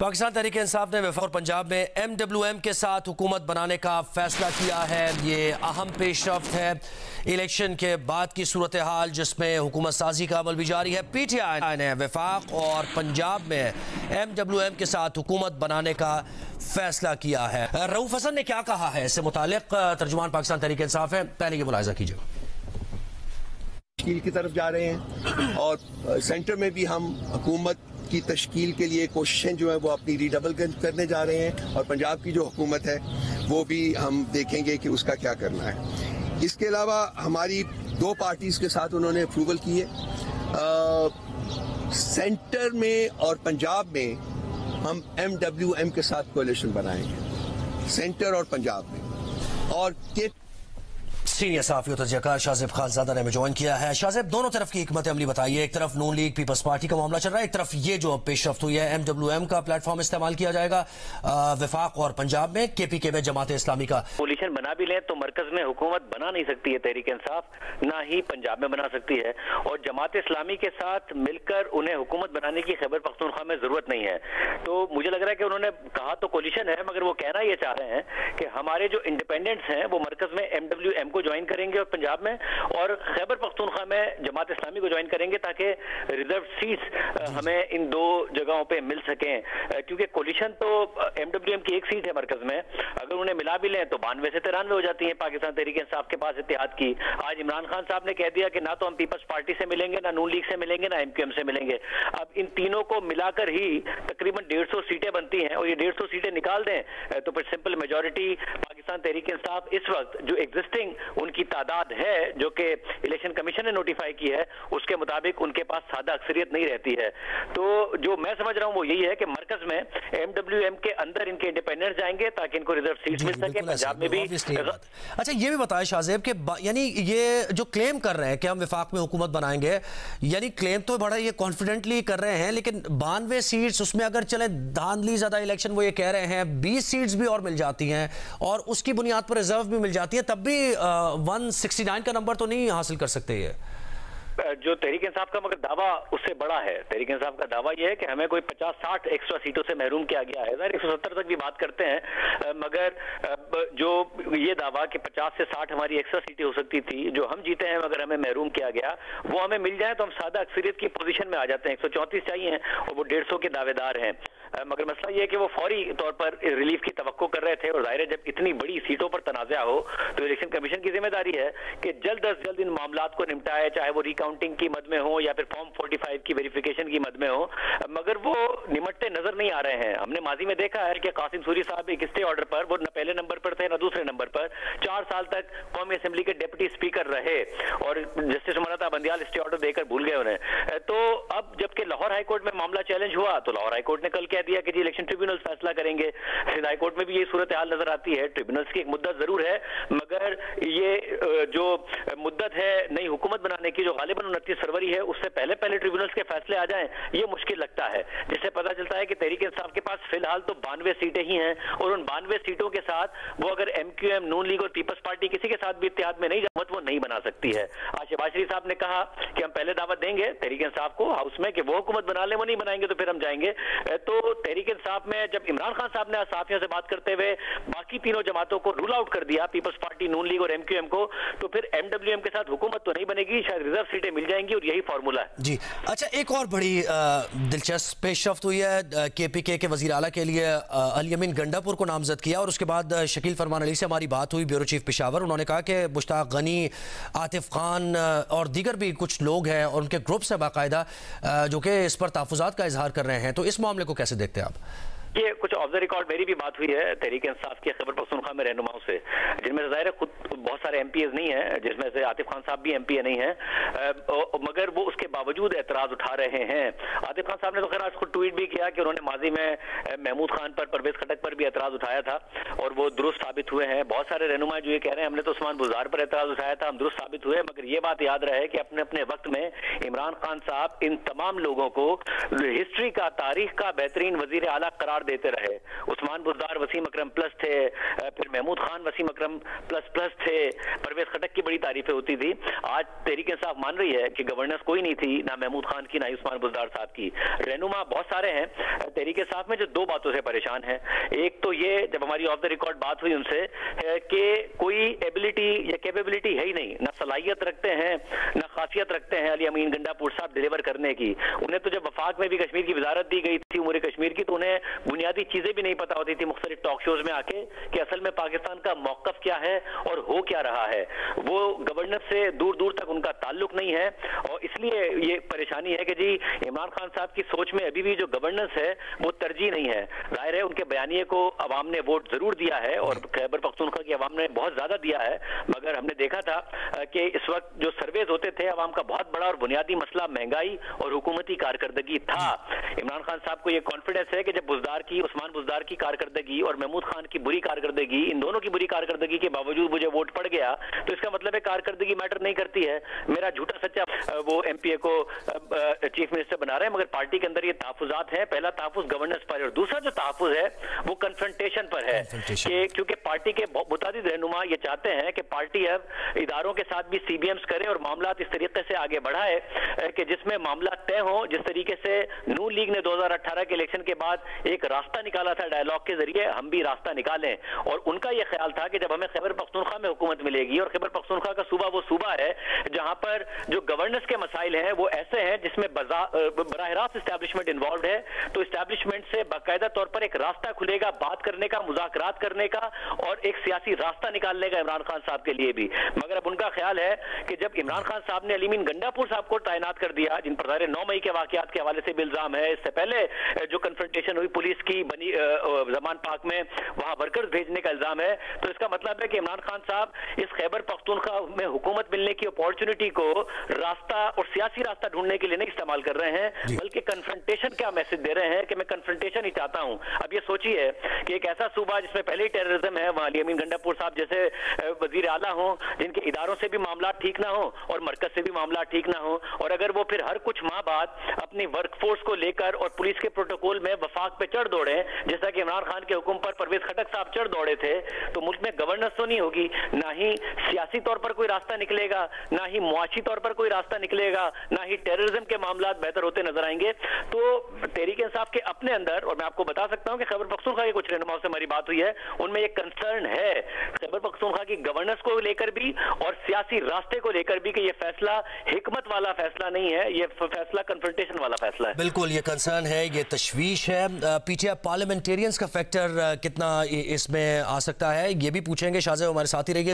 पाकिस्तान तहरीक इंसाफ ने वफाक और पंजाब में MWM के साथ हुकूमत बनाने का फैसला किया है। ये अहम पेशरफ्त है इलेक्शन के बाद की सूरत हाल जिसमें हुकूमत साजी का अमल भी जारी है। PTI ने वफाक और पंजाब में MWM के साथ हुकूमत बनाने का फैसला किया है। रऊफ हसन ने क्या कहा है इससे मुतालिक, तर्जुमान पाकिस्तान तहरीक इंसाफ है, पहले ये मुलाहिजा कीजिए। तश्कील की तरफ जा रहे हैं और सेंटर में भी हम हुकूमत की तश्कील के लिए कोशिशें जो है वो अपनी रिडबल करने जा रहे हैं और पंजाब की जो हुकूमत है वो भी हम देखेंगे कि उसका क्या करना है। इसके अलावा हमारी दो पार्टीज के साथ उन्होंने अप्रूवल की है। सेंटर में और पंजाब में हम MWM के साथ कोalition बनाएंगे, सेंटर और पंजाब में। और सीनियर सहाफी तजज़ियाकार शाज़िब खानज़ादा ने हमें ज्वाइन किया है। शाज़िब, दोनों तरफ की हिकमत अमली बताइए। एक तरफ नून लीग पीपल्स पार्टी का मामला चल रहा है, एक तरफ ये जो पेशरफ्त हुई है MWM का प्लेटफॉर्म इस्तेमाल किया जाएगा वफाक और पंजाब में KPK में जमात इस्लामी का। कोलिशन बना भी लें तो मरकज में हुकूमत बना नहीं सकती है तहरीक इंसाफ, ना ही पंजाब में बना सकती है, और जमात इस्लामी के साथ मिलकर उन्हें हुकूमत बनाने की खैबर पख्तूनख्वा में जरूरत नहीं है। तो मुझे लग रहा है कि उन्होंने कहा तो कोलिशन है, मगर वो कहना ये चाह रहे हैं कि हमारे जो इंडिपेंडेंट्स हैं वो मरकज में MWM को ज्वाइन करेंगे और पंजाब में, और खैबर पख्तूनख्वा में जमात इस्लामी को ज्वाइन करेंगे ताकि रिजर्व सीट्स हमें इन दो जगहों पे मिल सकें। क्योंकि कोलिशन तो MWM की एक सीट है मरकज में, अगर उन्हें मिला भी लें तो 92 से 93 हो जाती है पाकिस्तान तहरीक इंसाफ के पास इत्तेहाद की। आज इमरान खान साहब ने कह दिया कि ना तो हम पीपल्स पार्टी से मिलेंगे, ना नून लीग से मिलेंगे, ना MQM से मिलेंगे। अब इन तीनों को मिलाकर ही तकरीबन 150 सीटें बनती हैं, और ये 150 सीटें निकाल दें तो फिर सिंपल मेजोरिटी पाकिस्तान तहरीक इंसाफ इस वक्त जो एग्जिस्टिंग उनकी तादाद है, जो कि इलेक्शन कमीशन ने नोटिफाई की है, उसके मुताबिक उनके पास सादा अक्सरियत नहीं रहती है। तो जो मैं समझ रहा हूं वो यही है कि मरकज में MWM के अंदर इनके इंडिपेंडेंट्स जाएंगे ताकि इनको रिजर्व सीट मिल सके। पंजाब में भी अच्छा, ये भी बताया शाज़िब कि यानी ये जो क्लेम कर रहे हैं कि हम वफाक में हुकूमत बनाएंगे, यानी क्लेम तो बड़ा ये कॉन्फिडेंटली कर रहे हैं, लेकिन 92 सीट्स उसमें अगर चले धांधली ज्यादा इलेक्शन, वो ये कह रहे हैं 20 सीट्स भी और मिल जाती हैं और उसकी बुनियाद पर रिजर्व भी मिल जाती है, तब भी 169 का नंबर तो नहीं हासिल कर सकते। ये जो तहरीक इंसाफ का मगर दावा उससे बड़ा है। तहरीक इंसाफ का दावा यह है कि हमें कोई 50-60 एक्स्ट्रा सीटों से महरूम किया गया है। 170 तक भी बात करते हैं, मगर जो ये दावा कि 50 से 60 हमारी एक्स्ट्रा सीटें हो सकती थी, जो हम जीते हैं मगर हमें महरूम किया गया, वो हमें मिल जाए तो हम सादा अक्सरियत की पोजीशन में आ जाते हैं। 134 चाहिए हैं और वो 150 के दावेदार हैं। मगर मसला ये है कि वो फौरी तौर पर रिलीफ की तवक्को कर रहे थे, और जाहिर है जब इतनी बड़ी सीटों पर तनाज़ा हो तो इलेक्शन कमीशन की जिम्मेदारी है कि जल्द अज जल्द इन मामलात को निपटाए, चाहे वो रिकाउंटिंग की मद में हो या फिर फॉर्म 45 की वेरिफिकेशन की मद में हो, मगर वो निमटते नजर नहीं आ रहे हैं। हमने माजी में देखा है कि कासिम सूरी साहब एक स्टे ऑर्डर पर, वो न पहले नंबर पर थे न दूसरे नंबर पर, 4 साल तक कौमी असेंबली के डिप्टी स्पीकर रहे और जस्टिस उमरता बंदियाल स्टे ऑर्डर देकर भूल गए उन्हें। तो अब जबकि लाहौर हाईकोर्ट में मामला चैलेंज हुआ तो लाहौर हाईकोर्ट ने कल कह दिया कि जी इलेक्शन ट्रिब्यूनल फैसला करेंगे। सिंध हाईकोर्ट में भी ये सूरत हाल नजर आती है। ट्रिब्यूनल्स की एक मुद्दत जरूर है, मगर ये जो मुद्दत है नई हुकूमत बनाने की जो गालिबन 29 फरवरी है, उससे पहले पहले ट्रिब्यूनल्स के फैसले आ जाएं, ये मुश्किल लगता है। जिससे पता चलता है कि तहरीक इंसाफ के पास फिलहाल तो 92 सीटें ही हैं, और उन 92 सीटों के साथ वो अगर MQM, नून लीग और पीपल्स पार्टी किसी के साथ भी इत्तेहाद में नहीं जामत वो नहीं बना सकती है। आज शहबाज शरीफ साहब ने कहा कि हम पहले दावत देंगे तहरीक इंसाफ को हाउस में कि वो हुकूमत बना ले, वो नहीं बनाएंगे तो फिर हम जाएंगे। तो तहरीक इंसाफ में जब इमरान खान साहब ने आज सहाफियों से बात करते हुए बाकी तीनों जमातों को रूल आउट कर दिया, पीपल्स पार्टी, नून लीग और MQM को, तो फिर MWM के साथ हुकूमत तो नहीं बनेगी, शायद रिजर्व सीटें मिल जाएंगी, और यही फॉर्मूला है जी। अच्छा, एक और बड़ी दिलचस्प पेशरफ्त हुई है। KPK के वज़ीर आला के लिए अली अमीन गंडापुर को नामजद किया, और उसके बाद शकील फरमान अली से हमारी बात हुई, ब्यूरो चीफ पेशावर। उन्होंने कहा कि मुश्ताक गनी, आतिफ खान और दीगर भी कुछ लोग हैं और उनके ग्रुप्स हैं बाकायदा जो कि इस पर तहफ़्फ़ुज़ात का इजहार कर रहे हैं। तो इस मामले को कैसे देखते हैं आप? ये कुछ ऑफ द रिकॉर्ड मेरी भी बात हुई है तहरीक इंसाफ की खैबर पख्तूनख्वा में रहनुमाओं से, जिनमें से जाहिर है खुद बहुत सारे MPs नहीं है, जिसमें से आतिफ खान साहब भी MP नहीं है, मगर वो उसके बावजूद एतराज उठा रहे हैं। आतिफ खान साहब ने तो खैर आज खुद ट्वीट भी किया कि उन्होंने माजी में महमूद खान पर, परवेज खटक पर भी एतराज उठाया था और वो दुरुस्त साबित हुए हैं। बहुत सारे रहनुमा जो ये कह रहे हैं हमने तो उस्मान बुज़दार पर एतराज उठाया था, हम दुरुस्त साबित हुए, मगर ये बात याद रहे कि अपने अपने वक्त में इमरान खान साहब इन तमाम लोगों को हिस्ट्री का, तारीख का बेहतरीन वजीर आला करार बुज़दार देते रहे। उस्मान बुज़दार वसीम अकरम प्लस थे, फिर महमूद खान वसीम अकरम प्लस प्लस थे, परवेज खटक की बड़ी तारीफें होती थी। आज तहरीक इंसाफ मान रही है कि गवर्नेंस कोई नहीं थी, ना महमूद खान की ना उस्मान बुज़दार साहब की। रहनुमा बहुत सारे हैं तहरीक इंसाफ में जो दो बातों से परेशान है। एक तो ये, जब हमारी ऑफ द रिकॉर्ड बात हुई उनसे, कि कोई एबिलिटी या कैपेबिलिटी है ही नहीं, ना सलाहियत रखते हैं ना खासियत रखते हैं अली अमीन गंडापुर साहब डिलीवर करने की। उन्हें तो जब वफाक में भी कश्मीर की वजारत दी गई थी उमूर कश्मीर की, तो उन्हें बुनियादी चीजें भी नहीं पता होती थी मुख्तलिफ टॉक शोज में आके कि असल में पाकिस्तान का मौकफ क्या है और हो क्या रहा है। वो गवर्नेंस से दूर दूर तक उनका ताल्लुक नहीं है और इसलिए ये परेशानी है कि जी इमरान खान साहब की सोच में अभी भी जो गवर्नेंस है वो तरजीह नहीं है। जाहिर है उनके बयानिए को अवाम ने वोट जरूर दिया है और खैबर पख्तूनख्वा की अवाम ने बहुत ज्यादा दिया है, मगर हमने देखा था कि इस वक्त जो सर्वेज होते थे अवाम का बहुत बड़ा और बुनियादी मसला महंगाई और हुकूमती कारकर्दगी था। इमरान खान साहब को यह कॉन्फिडेंस है कि जब बुज़दार की, उस्मान बुज़दार की कारकर्दगी और महमूद खान की बुरी कारकर्दगी, इन दोनों की बुरी कारकर्दगी के बावजूद मुझे वोट पड़ गया, तो इसका मतलब है कारकर्दगी मैटर नहीं करती है। मेरा झूठा सच्चा वो एमपीए को चीफ मिनिस्टर बना रहे हैं, मगर पार्टी के अंदर ये तहफुजात हैं। पहला तहफुज गवर्नेंस पर है और दूसरा जो तहफुज है वो कन्फ्रंटेशन पर है कि क्योंकि पार्टी के मुतादिद रहनुमा ये चाहते हैं कि पार्टी अब इदारों के साथ भी सीबीएम्स करे और मामला इस तरीके से आगे बढ़ाए कि जिसमें मामला तय हो। जिस तरीके से नून लीग ने 2018 के इलेक्शन के बाद एक रास्ता निकाला था डायलॉग के जरिए, हम भी रास्ता निकालें। और उनका यह ख्याल था कि जब हमें खैबर पख्तूनख्वा में हुकूमत मिलेगी, और खैबर पख्तूनख्वा का सूबा वो सूबा है जहां पर जो गवर्नेंस के मसाइल हैं वो ऐसे हैं जिसमें बराह रास्त एस्टैब्लिशमेंट इन्वॉल्व है, तो एस्टैब्लिशमेंट से बाकायदा तौर पर एक रास्ता खुलेगा बात करने का, मुज़ाकरात करने का और एक सियासी रास्ता निकालने का इमरान खान साहब के लिए भी। मगर अब उनका ख्याल है कि जब इमरान खान साहब ने अली अमीन गंडापुर साहब को तैनात कर दिया, जिन पर 9 मई के वाकयात के हवाले से भी इल्जाम है, इससे पहले जो कन्फ्रंटेशन हुई पुलिस की बनी जमान पाक में, वहां वर्कर्स भेजने का इल्जाम है, तो इसका मतलब है कि इमरान खान साहब इस खैबर पख्तूनख्वा में हुकूमत मिलने की अपॉर्चुनिटी को रास्ता और सियासी रास्ता ढूंढने के लिए नहीं इस्तेमाल कर रहे हैं, बल्कि कन्फ्रंटेशन का मैसेज दे रहे हैं कि मैं कन्फ्रंटेशन ही चाहता हूं। अब ये सोचिए कि एक ऐसा सूबा जिसमें पहले ही टेररिज्म है, वहां अली अमीन गंडापुर साहब जैसे वजीर आला हो, जिनके इदारों से भी मामला ठीक ना हो और मरकज से भी मामला ठीक ना हो, और अगर वो फिर हर कुछ माह बाद अपनी वर्कफोर्स को लेकर और पुलिस के प्रोटोकॉल में वफाक पे चढ़ दौड़े, जैसा कि इमरान खान के हुक्म पर परवेज खटक साहब चढ़ दौड़े थे, तो मुल्क में गवर्नेंस तो नहीं होगी, ना ही सियासी तौर पर कोई रास्ता निकलेगा, ना ही मुआशी तौर पर कोई रास्ता निकलेगा, ना ही टेररिज्म के मामला बेहतर होते नजर आएंगे। तो तहरीक इंसाफ के अपने अंदर, और मैं आपको बता सकता हूं कि खैबर पख्तूनख्वा के कुछ रहनुमाओं से हमारी बात हुई है, उनमें एक कंसर्न है खैबर पख्तूनख्वा की गवर्नेंस को लेकर भी और सियासी रास्ते को लेकर भी कि ये फैसला हिकमत वाला फैसला नहीं है, ये फैसला कन्फ्रंटेशन वाला फैसला है। बिल्कुल, ये कंसर्न है, ये तशवीश है। पीटीआई पार्लियामेंटेरियंस का फैक्टर कितना इसमें आ सकता है, ये भी पूछेंगे। शाहज़ेब हमारे साथ ही रहिए।